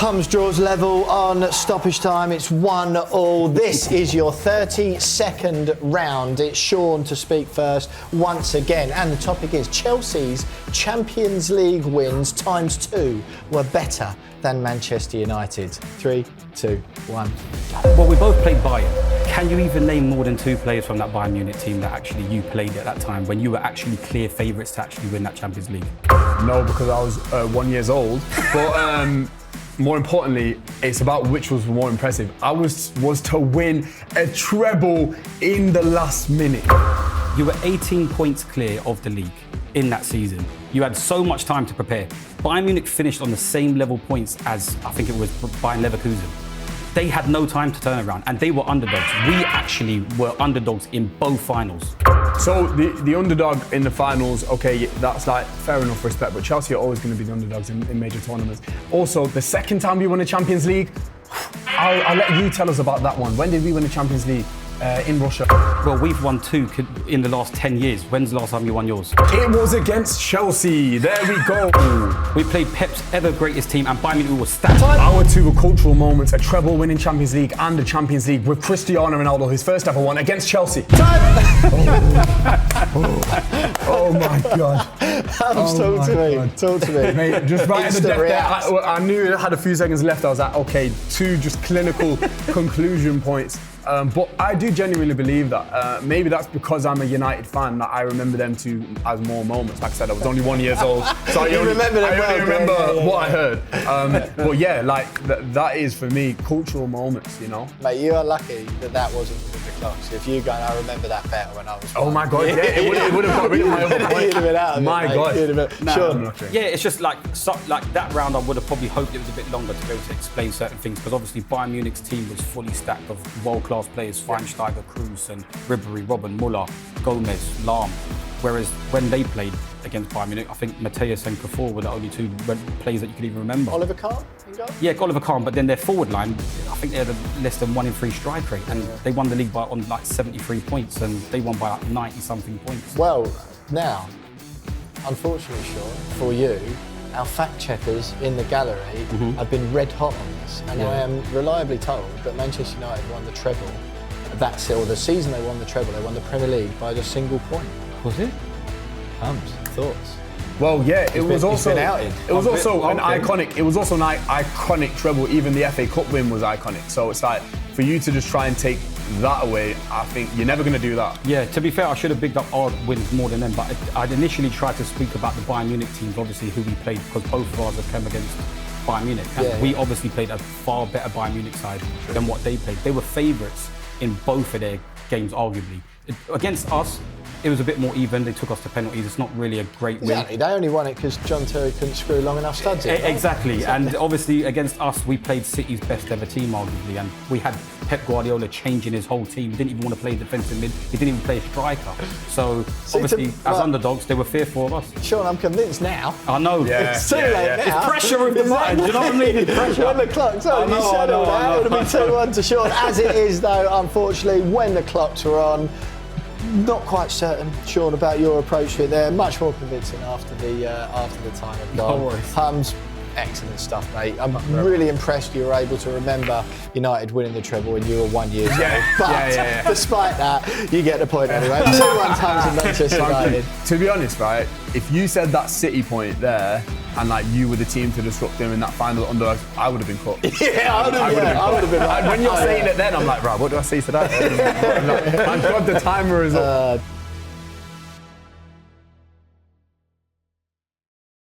Hums draws level on stoppage time. It's 1-1. This is your 32nd round. It's Sean to speak first once again. And the topic is Chelsea's Champions League wins ×2 were better than Manchester United. 3, 2, 1. Well, we both played Bayern. Can you even name more than 2 players from that Bayern Munich team that actually you played at that time when you were actually clear favourites to actually win that Champions League? No, because I was 1 year old. But more importantly, it's about which was more impressive. I was to win a treble in the last minute. You were 18 points clear of the league in that season. You had so much time to prepare. Bayern Munich finished on the same level points as, I think it was Bayern Leverkusen. They had no time to turn around and they were underdogs. We actually were underdogs in both finals. So the underdog in the finals, okay, that's like fair enough respect, but Chelsea are always going to be the underdogs in major tournaments. Also, the second time we won the Champions League, I'll let you tell us about that one. When did we win the Champions League? In Russia. Well, we've won 2 in the last 10 years. When's the last time you won yours? It was against Chelsea. There we go. We played Pep's ever greatest team and Bayern Munich was stacked. Our 2 cultural moments, a treble winning Champions League and a Champions League with Cristiano Ronaldo, his first ever one against Chelsea. Oh my God. Talk to me. Mate, just right at the death there, react. I knew it had a few seconds left. I was like, okay, 2 just clinical conclusion points. But I do genuinely believe that maybe that's because I'm a United fan that I remember them 2 as more moments. Like I said, I was only 1 year old, so I only remember what I heard. But yeah, like that is for me cultural moments, you know. Mate, you are lucky that wasn't with the clocks. If you going, I remember that better when I was. Oh my God, yeah, it would have got rid of my other point. You'd have been out of my it, God. Sure. Yeah, it's just like that round. I would have probably hoped it was a bit longer to be able to explain certain things because obviously Bayern Munich's team was fully stacked of world-class players: Schweinsteiger, Kroos, and Ribery, Robben, Muller, Gomez, Lahm. Whereas when they played against Bayern Munich, I think Mateus and Cafour were the only 2 players that you could even remember. Oliver Kahn? Yeah, Oliver Kahn, but then their forward line, I think they had a less than 1 in 3 strike rate, and they won the league on like 73 points, and they won by like 90-something points. Well, now, unfortunately, Sean, for you, our fact checkers in the gallery have been red hot on this, and I am reliably told that Manchester United won the treble. The season they won the treble, they won the Premier League by just a single point. Was it? Thoughts? Well, yeah, it was also an iconic treble. Even the FA Cup win was iconic. So it's like for you to just try and take that away, I think you're never going to do that. Yeah, to be fair, I should have bigged up our wins more than them, but I'd initially tried to speak about the Bayern Munich teams, obviously who we played, because both of ours have come against Bayern Munich, and we obviously played a far better Bayern Munich side than what they played. They were favourites in both of their games, arguably. Against us, it was a bit more even. They took us to penalties. It's not really a great win. Exactly. They only won it because John Terry couldn't screw long enough studs in. Exactly. And obviously against us, we played City's best ever team, arguably. And we had Pep Guardiola changing his whole team. He didn't even want to play defensive mid. He didn't even play a striker. So obviously, as underdogs, they were fearful of us. Sean, I'm convinced now. I know. Yeah. It's too late now. It's pressure of the mind. Do you know what I mean? It's pressure. When the clock's on, you said all that. It would have been 2-1 to Sean. As it is, though, unfortunately, when the clocks were on, not quite certain, Sean, about your approach to it there. Much more convincing after the time had gone. No worries. Hums, excellent stuff, mate. I'm really impressed you were able to remember United winning the treble when you were 1 year old. But despite that, you get the point anyway. 2-1 Hums in Manchester United. To be honest, right, if you said that City point there and like you were the team to disrupt them in that final underdog, I would have been cut. Yeah, I would have been. When you're saying it then, I'm like, right, what do I say to that? I'm glad the timer is up.